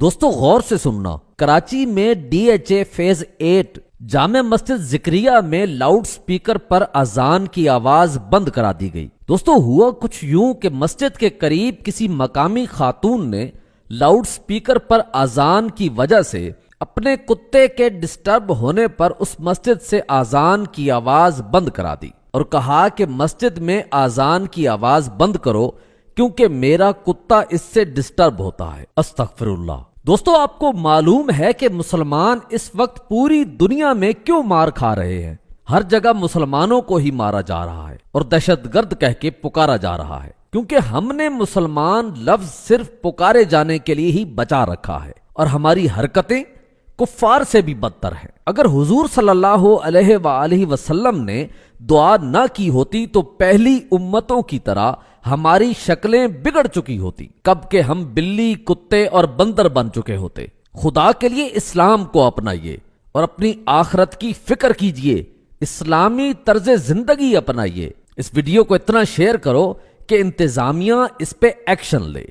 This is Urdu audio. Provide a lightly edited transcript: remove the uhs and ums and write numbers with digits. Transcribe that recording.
دوستو غور سے سننا، کراچی میں D H a phase 8 Jama Masjid ذکریہ میں لاؤڈ سپیکر پر اذان کی آواز بند کرا دی گئی۔ دوستو ہوا کچھ یوں کہ مسجد کے قریب کسی مقامی خاتون نے لاؤڈ سپیکر پر اذان کی وجہ سے اپنے کتے کے ڈسٹرب ہونے پر اس مسجد سے اذان کی آواز بند کرا دی اور کہا کہ مسجد میں اذان کی آواز بند کرو کیونکہ میرا کتا اس سے ڈسٹرب ہوتا ہے۔ استغفر اللہ۔ دوستو آپ کو معلوم ہے کہ مسلمان اس وقت پوری دنیا میں کیوں مار کھا رہے ہیں؟ ہر جگہ مسلمانوں کو ہی مارا جا رہا ہے اور دہشت گرد کہہ کے پکارا جا رہا ہے، کیونکہ ہم نے مسلمان لفظ صرف پکارے جانے کے لیے ہی بچا رکھا ہے اور ہماری حرکتیں کفار سے بھی بدتر ہیں۔ اگر حضور صلی اللہ علیہ وآلہ وسلم نے دعا نہ کی ہوتی تو پہلی امتوں کی طرح ہماری شکلیں بگڑ چکی ہوتی، کب کہ ہم بلی، کتے اور بندر بن چکے ہوتے۔ خدا کے لیے اسلام کو اپنائیے اور اپنی آخرت کی فکر کیجئے، اسلامی طرز زندگی اپنائیے۔ اس ویڈیو کو اتنا شیئر کرو کہ انتظامیہ اس پہ ایکشن لے۔